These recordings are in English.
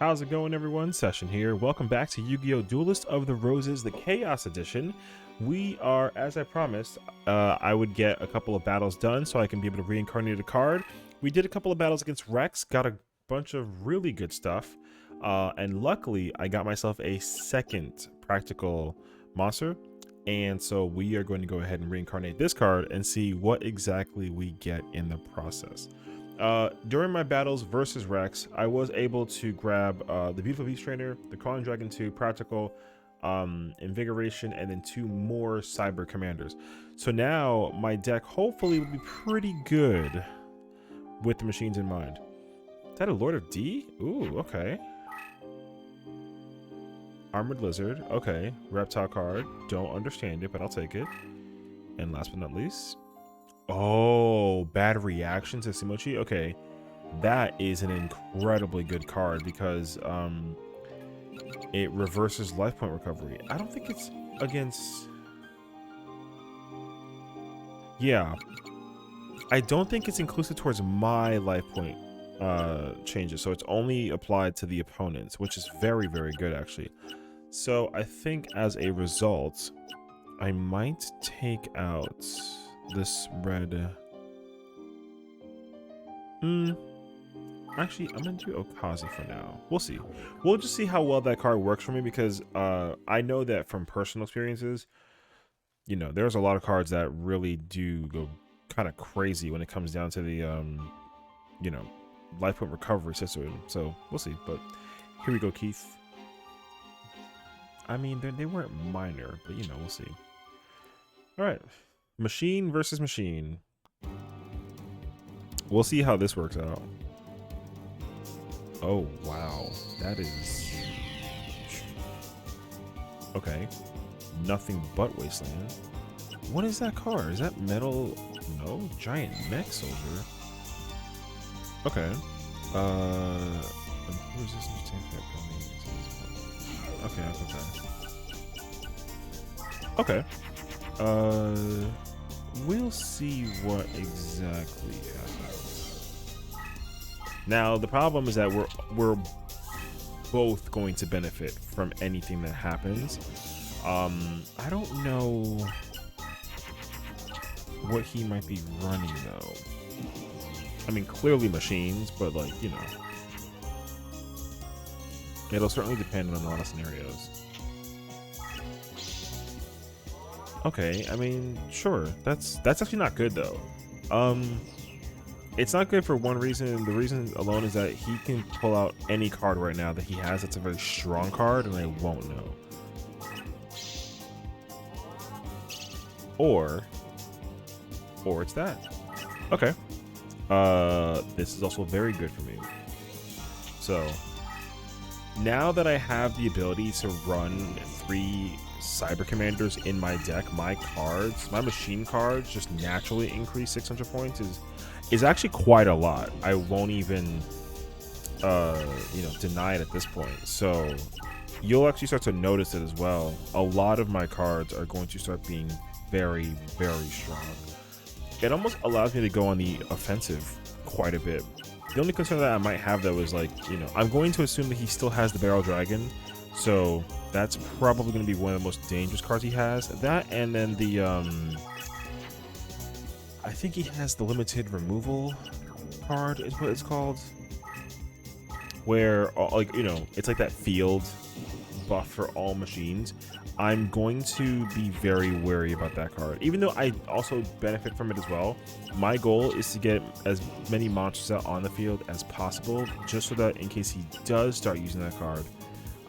How's it going, everyone? Session here. Welcome back to Yu-Gi-Oh! Duelist of the Roses, the Chaos Edition. We are, as I promised, I would get a couple of battles done so I can be able to reincarnate a card. We did a couple of battles against Rex, got a bunch of really good stuff, and luckily I got myself a second practical monster, and so we are going to go ahead and reincarnate this card and see what exactly we get in the process. During my battles versus Rex, I was able to grab the Beautiful Beast Trainer, the Crawling Dragon 2 Practical, Invigoration, and then 2 more Cyber Commanders. So now my deck hopefully will be pretty good with the machines in mind. Is that a Lord of D? Ooh, okay. Armored Lizard, okay. Reptile card, don't understand it, but I'll take it. And last but not least, oh, bad reaction to Simochi. Okay, that is an incredibly good card because it reverses life point recovery. I don't think it's against. Yeah, I don't think it's inclusive towards my life point changes. So it's only applied to the opponents, which is very, very good actually. So I think as a result, I might take out this red. Actually, I'm gonna do Okazi for now. We'll see. We'll just see how well that card works for me because I know that from personal experiences, you know, there's a lot of cards that really do go kind of crazy when it comes down to the you know, life point recovery system. So we'll see. But here we go, Keith. I mean, they weren't minor, but you know, we'll see. All right, machine versus machine. We'll see how this works out. Oh, wow. That is... Okay. Nothing but Wasteland. What is that card? Is that metal? No? Giant mech soldier. Okay. Okay, okay. Okay. We'll see what exactly happens. Now, the problem is that we're both going to benefit from anything that happens. I don't know what he might be running though. I mean, clearly machines, but like, you know, it'll certainly depend on a lot of scenarios. Okay, I mean, sure. That's actually not good though. It's not good for one reason. The reason alone is that he can pull out any card right now that he has that's a very strong card, and I won't know. Or it's that. Okay. This is also very good for me. So now that I have the ability to run 3 Cyber Commanders in my deck, my machine cards just naturally increase 600 points is actually quite a lot. I won't even you know, deny it at this point. So you'll actually start to notice it as well. A lot of my cards are going to start being very, very strong. It almost allows me to go on the offensive quite a bit. The only concern that I might have though is, like, you know, I'm going to assume that he still has the Barrel Dragon, so that's probably going to be one of the most dangerous cards he has. That, and then the I think he has the limited removal card is what it's called, where like, you know, it's like that field buff for all machines. I'm going to be very wary about that card, even though I also benefit from it as well. My goal is to get as many monsters out on the field as possible, just so that in case he does start using that card,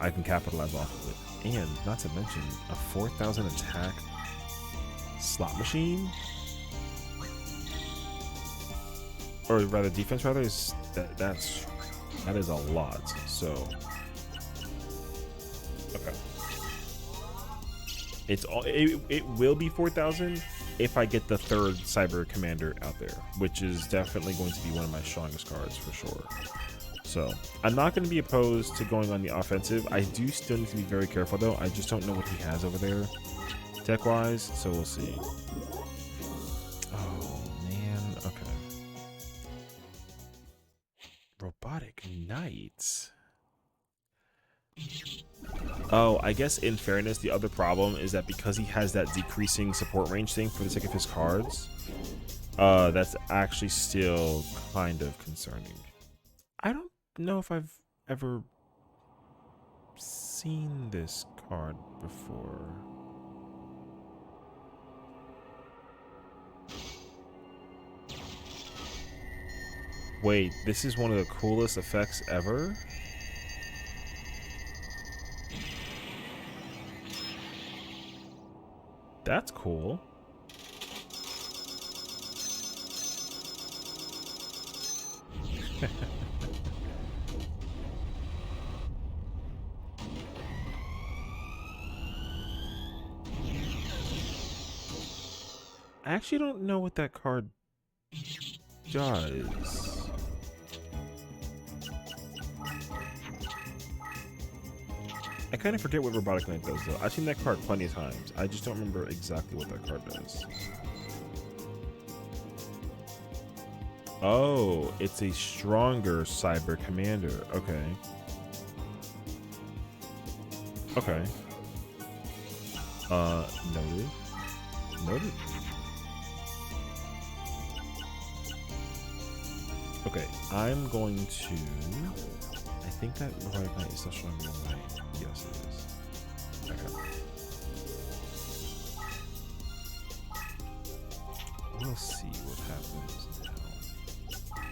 I can capitalize off of it. And not to mention a 4,000 attack slot machine, or rather defense, rather, is that is a lot. So okay. It will be 4,000 if I get the 3rd Cyber Commander out there, which is definitely going to be one of my strongest cards for sure. So I'm not going to be opposed to going on the offensive. I do still need to be very careful though. I just don't know what he has over there deck wise, so we'll see. Oh man, okay. Robotic Knight. Oh, I guess in fairness, the other problem is that because he has that decreasing support range thing for the sake of his cards, that's actually still kind of concerning. I don't know if I've ever seen this card before. Wait, this is one of the coolest effects ever? That's cool. I actually don't know what that card does. I kind of forget what Robotic Knight does, though. I've seen that card plenty of times. I just don't remember exactly what that card does. Oh, it's a stronger Cyber Commander. Okay. Okay. Noted. Noted. Okay, I'm going to... I think that Robotic Knight is still stronger than Knight. Yes, it is. Okay. We'll see what happens now.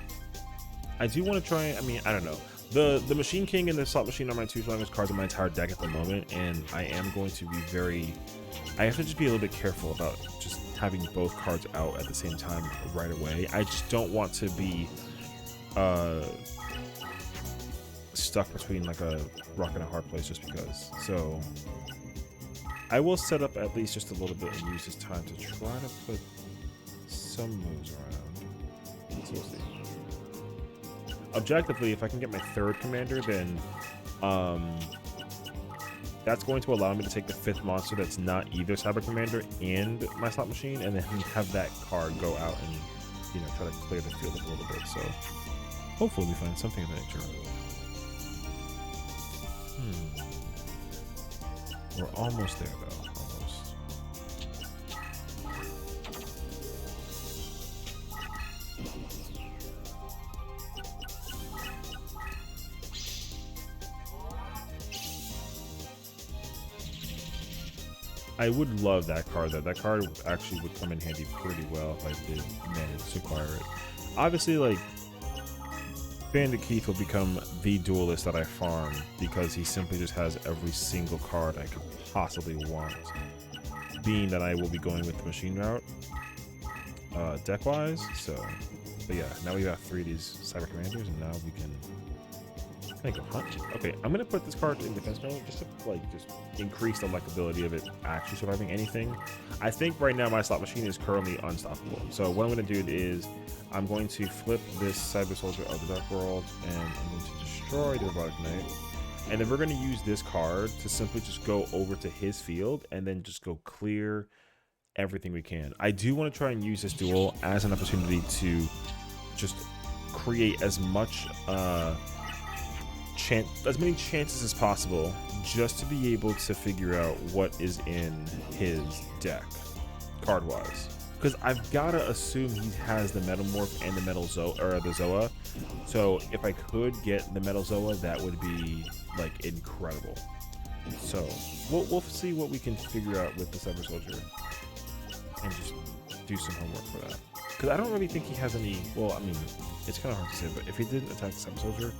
I do want to try... I mean, I don't know. The Machine King and the Slot Machine are my two strongest cards in my entire deck at the moment, and I am going to be very... I have to just be a little bit careful about just having both cards out at the same time right away. I just don't want to be stuck between like a rock and a hard place just because. So I will set up at least just a little bit and use this time to try to put some moves around. So we'll see. Objectively, if I can get my third commander, then that's going to allow me to take the fifth monster that's not either Cyber Commander and my Slot Machine, and then have that card go out and, you know, try to clear the field up a little bit. So hopefully we find something of that nature. We're almost there, though. Almost. I would love that card, though. That card actually would come in handy pretty well if I did manage to acquire it. Obviously, like, Bandit Keith will become the duelist that I farm because he simply just has every single card I could possibly want. Being that I will be going with the machine route, deck-wise. So, but yeah, now we got 3 of these Cyber Commanders, and now we can go hunt. Okay, I'm gonna put this card in defense mode just to just increase the likability of it actually surviving anything. I think right now my Slot Machine is currently unstoppable. So what I'm gonna do is I'm going to flip this Cyber Soldier of the Dark World, and I'm going to destroy the Robotic Knight. And then we're going to use this card to simply just go over to his field and then just go clear everything we can. I do want to try and use this duel as an opportunity to just create as much as many chances as possible, just to be able to figure out what is in his deck card wise. Because I've got to assume he has the Metamorph and the Metal Zoa, or the Zoa. So if I could get the Metal Zoa, that would be like incredible. So we'll see what we can figure out with the Cyber Soldier and just do some homework for that. Because I don't really think he has any. Well, I mean, it's kind of hard to say, but if he didn't attack the Cyber Soldier,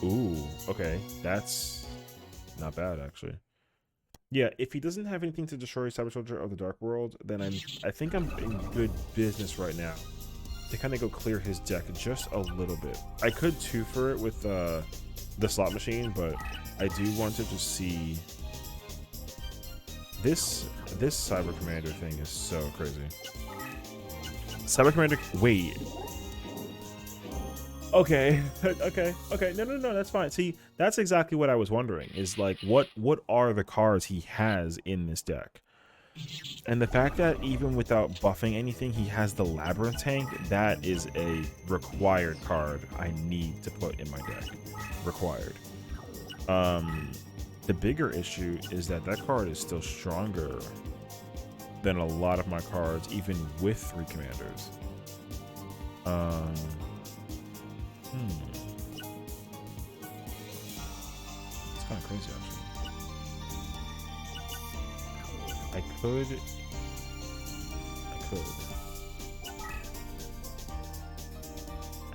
ooh, okay, that's not bad actually. Yeah, if he doesn't have anything to destroy Cyber Soldier of the Dark World, then I think I'm in good business right now to kind of go clear his deck just a little bit. I could two-fer it with the Slot Machine, but I do want to just see this Cyber Commander thing is so crazy. Cyber Commander, wait. Okay, okay. No, that's fine. See, that's exactly what I was wondering, is like, what are the cards he has in this deck? And the fact that even without buffing anything, he has the Labyrinth Tank, that is a required card I need to put in my deck. Required. The bigger issue is that that card is still stronger than a lot of my cards, even with 3 commanders. It's kind of crazy, actually. I could.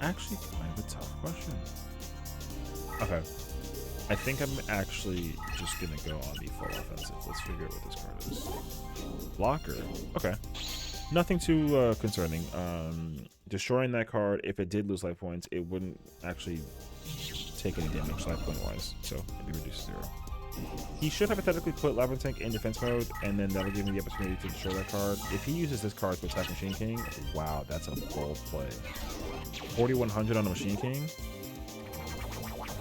Actually, kind of a tough question. Okay. I think I'm actually just going to go on the full offensive. Let's figure out what this card is. Blocker. Okay. Nothing too concerning. Destroying that card, if it did lose life points, it wouldn't actually take any damage life point wise. So it'd be reduced to 0. He should hypothetically put Labyrinth Tank in defense mode, and then that'll give me the opportunity to destroy that card. If he uses this card to attack Machine King, wow, that's a bold play. 4,100 on the Machine King.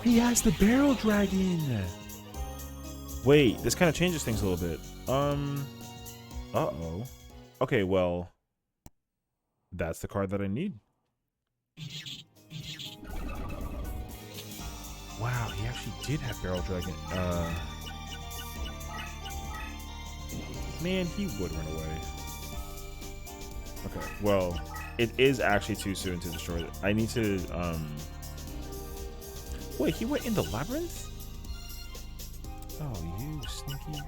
He has the Barrel Dragon. Wait, this kind of changes things a little bit. Uh-oh. Okay, well, that's the card that I need. Wow, he actually did have Barrel Dragon. Man, he would run away. Okay, well, it is actually too soon to destroy it. I need to, Wait, he went in the labyrinth? Oh, you sneaky.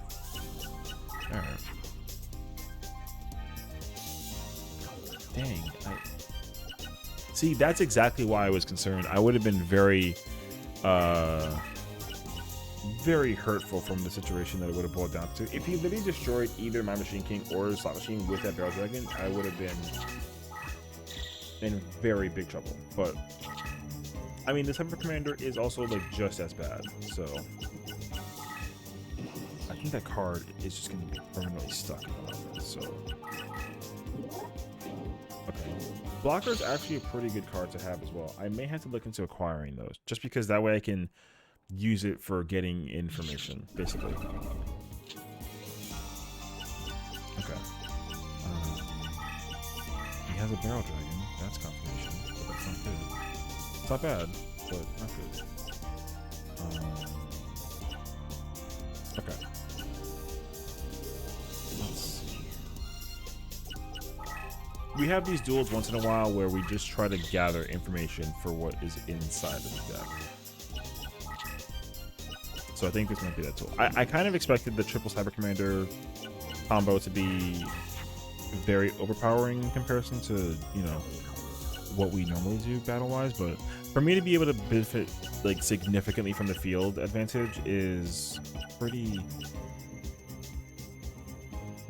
Alright. Dang. See, that's exactly why I was concerned. I would have been very hurtful from the situation that it would have boiled down to. If he literally destroyed either my Machine King or Slot Machine with that Barrel Dragon, I would have been in very big trouble. But I mean, the Cyber Commander is also like just as bad, so I think that card is just going to be permanently stuck in the labyrinth. So okay, Blocker is actually a pretty good card to have as well. I may have to look into acquiring those, just because that way I can use it for getting information, basically. Okay. He has a Barrel Dragon. That's confirmation, but that's not good. It's not bad, but not good. Okay. Let's see. We have these duels once in a while where we just try to gather information for what is inside of the deck. So I think this might be that tool. I kind of expected the triple Cyber Commander combo to be very overpowering in comparison to, you know, what we normally do battle-wise, but for me to be able to benefit like significantly from the field advantage is pretty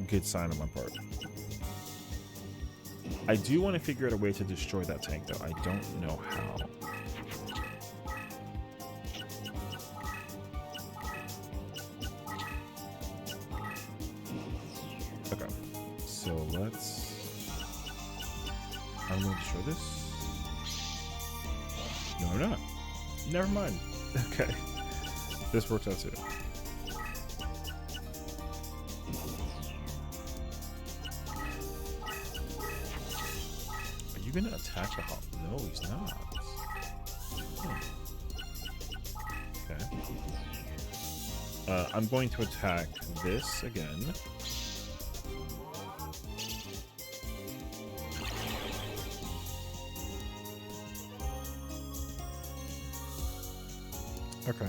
good sign on my part. I do want to figure out a way to destroy that tank, though. I don't know how. Okay, so let's... I'm going to destroy this. No, I'm not. Never mind. Okay. This works out too. Are you going to attack the hop? No, he's not. Okay. I'm going to attack this again. Okay.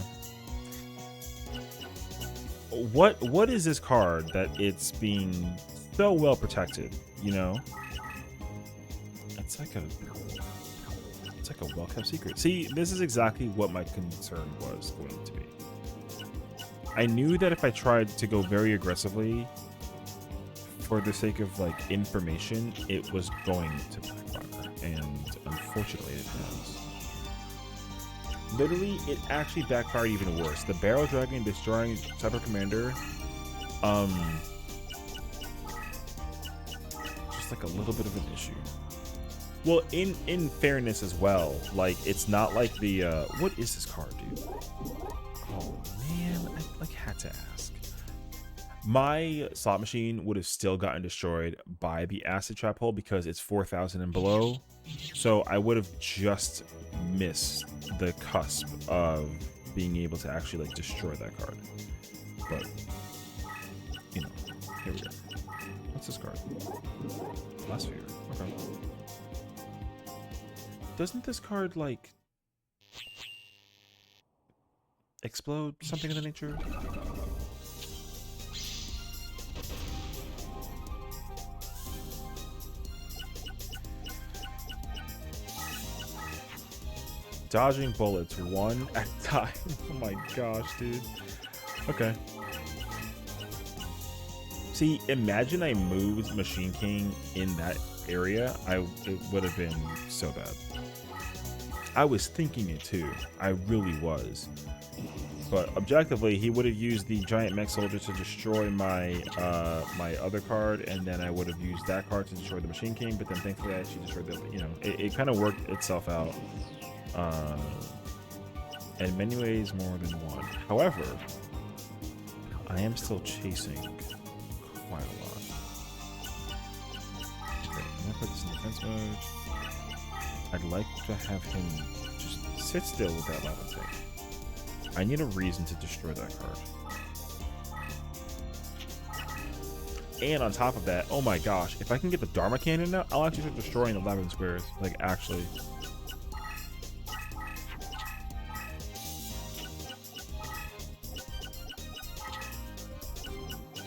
What is this card that it's being so well protected, you know? It's like a well-kept secret. See, this is exactly what my concern was going to be. I knew that if I tried to go very aggressively for the sake of like information, it was going to backfire, and unfortunately it has. Literally, it actually backfired even worse. The Barrel Dragon destroying Cyber Commander, just like a little bit of an issue. Well, in fairness as well, like it's not like the what is this card, dude? Oh man, I like had to ask. My Slot Machine would have still gotten destroyed by the Acid Trap Hole because it's 4,000 and below. So I would have just missed the cusp of being able to actually like destroy that card. But you know, here we go. What's this card? Last figure. Okay. Doesn't this card like explode? Something of the nature? Dodging bullets one at a time. Oh my gosh, dude. Okay. See, imagine I moved Machine King in that area. It would have been so bad. I was thinking it too. I really was. But objectively, he would have used the giant mech soldier to destroy my my other card, and then I would have used that card to destroy the Machine King. But then thankfully, I actually destroyed the. You know, it kind of worked itself out. In many ways, more than one. However, I am still chasing quite a lot. Okay, I'm gonna put this in defense mode. I'd like to have him just sit still with that lava tank. I need a reason to destroy that card. And on top of that, oh my gosh, if I can get the Dharma Cannon out, I'll actually start destroying the 11 squares. Like, actually.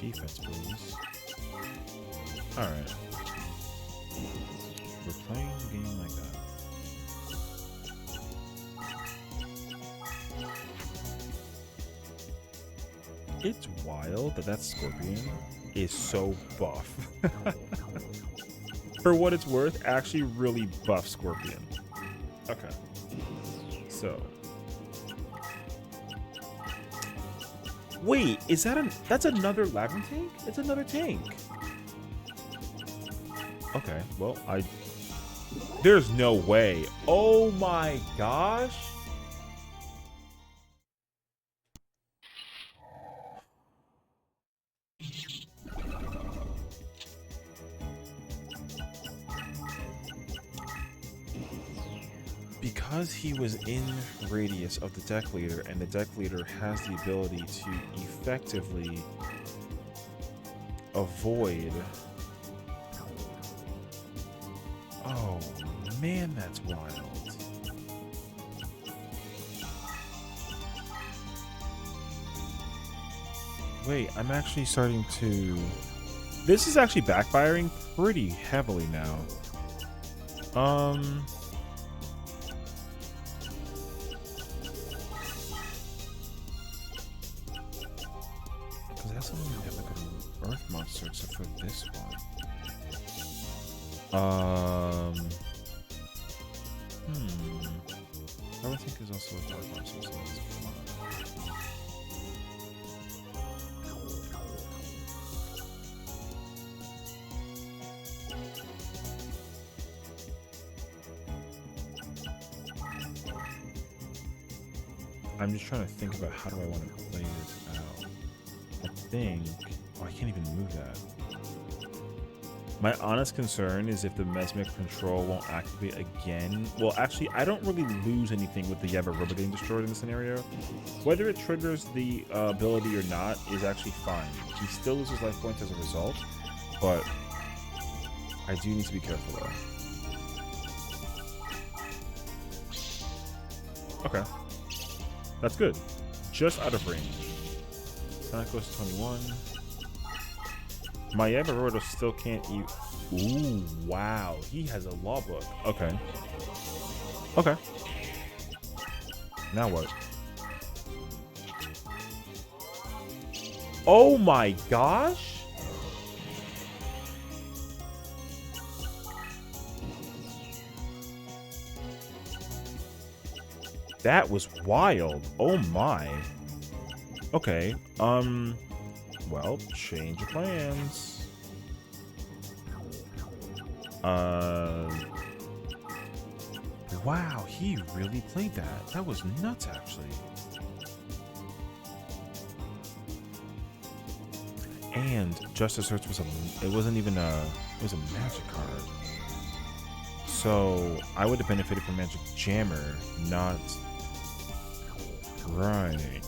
Defense, please. Alright. We're playing the game like that. It's wild that Scorpion is so buff. For what it's worth, actually really buff Scorpion. Okay. So. Wait, is that that's another lava tank? It's another tank. Okay, well, there's no way. Oh my gosh. Because he was in radius of the deck leader, and the deck leader has the ability to effectively avoid. Oh man, that's wild. Wait, I'm actually starting to. This is actually backfiring pretty heavily now. That's only have like an earth monster except for this one. I would think there's also a dark monster, so let's come on. I'm just trying to think about how do I want to play this out. I think. Oh, I can't even move that. My honest concern is if the Mesmic control won't activate again. Well, actually, I don't really lose anything with the Yabarubba getting destroyed in this scenario. Whether it triggers the ability or not is actually fine. He still loses life points as a result, but I do need to be careful though. Okay. That's good. Just out of range. Sonic goes to 21. My Yabarubba still can't eat. Ooh, wow. He has a law book. Okay. Okay. Now what? Oh my gosh. That was wild. Oh my. Okay. Well, change of plans. Wow, he really played that. That was nuts, actually. And Justice Search was it wasn't even it was a magic card. So I would have benefited from Magic Jammer, not Right.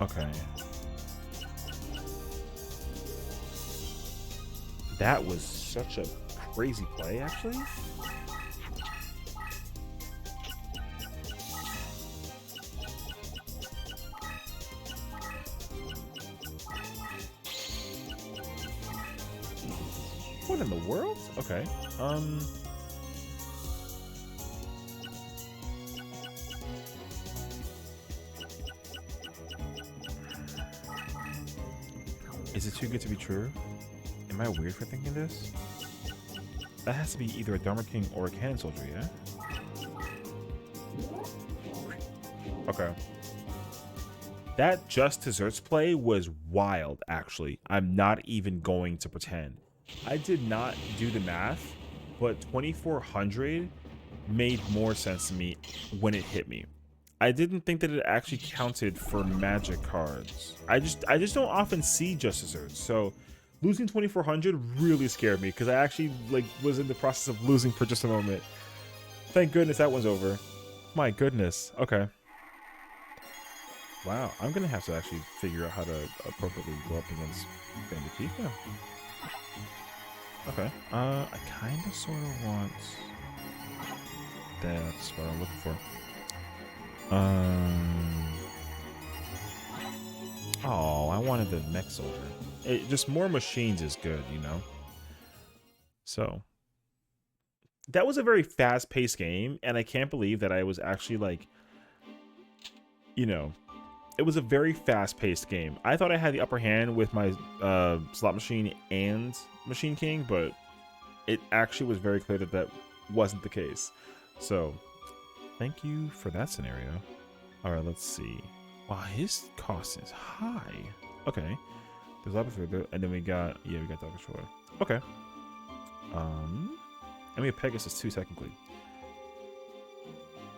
Okay. That was such a crazy play, actually. What in the world? Okay. Is it too good to be true? Am I weird for thinking this? That has to be either a Dharma King or a Cannon Soldier, yeah? Okay. That Just Desserts play was wild, actually. I'm not even going to pretend. I did not do the math, but 2400 made more sense to me when it hit me. I didn't think that it actually counted for magic cards. I just don't often see Just Desserts, so losing 2400 really scared me because I actually was in the process of losing for just a moment. Thank goodness that one's over. My goodness. Okay. Wow, I'm gonna have to actually figure out how to appropriately go up against Bandit now. Okay. I kind of sort of want. That's what I'm looking for. Oh, I wanted the mech soldier. Just more machines is good, you know. So that was a very fast-paced game, and I can't believe that I was actually like, you know, it was a very fast-paced game. I thought I had the upper hand with my slot machine and Machine King, but it actually was very clear that that wasn't the case. So thank you for that scenario. All right, let's see. Wow, his cost is high. Okay, there's Laboratory, and then we got Dr. Troy. Okay. And we have Pegasus too, technically.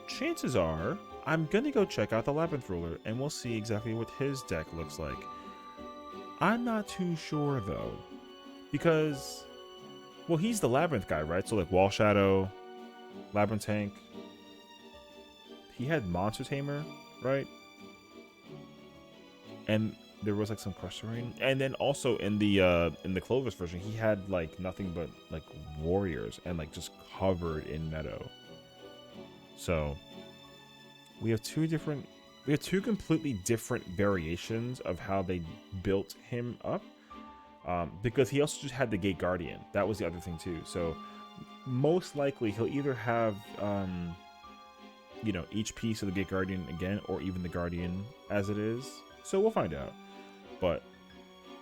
Chances are I'm gonna go check out the Labyrinth Ruler, and we'll see exactly what his deck looks like. I'm not too sure though, because well, he's the Labyrinth guy, right? So like Wall Shadow, Labyrinth Tank. He had Monster Tamer, right? And there was like some Crushing, and then also in the Clovis version, he had like nothing but like warriors and like just covered in meadow. So we have two completely different variations of how they built him up. Because he also just had the Gate Guardian. That was the other thing too. So most likely he'll either have you know, each piece of the Gate Guardian again, or even the Guardian as it is. So we'll find out. But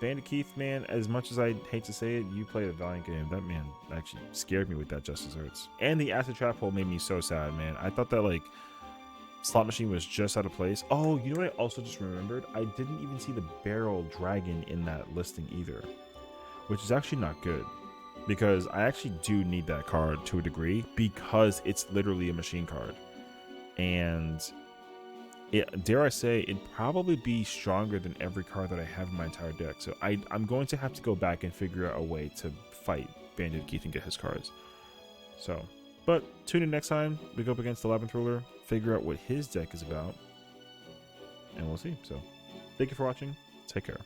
Bandit Keith, man, as much as I hate to say it, you played a valiant game. That man actually scared me with that Just Desserts. And the Acid Trap Hole made me so sad, man. I thought that like Slot Machine was just out of place. Oh, you know what I also just remembered? I didn't even see the Barrel Dragon in that listing either, which is actually not good, because I actually do need that card to a degree, because it's literally a machine card. And it, dare I say, it'd probably be stronger than every card that I have in my entire deck. So I'm going to have to go back and figure out a way to fight Bandit Keith and get his cards. So, but tune in next time we go up against the Labyrinth Ruler, figure out what his deck is about, and we'll see. So, thank you for watching. Take care.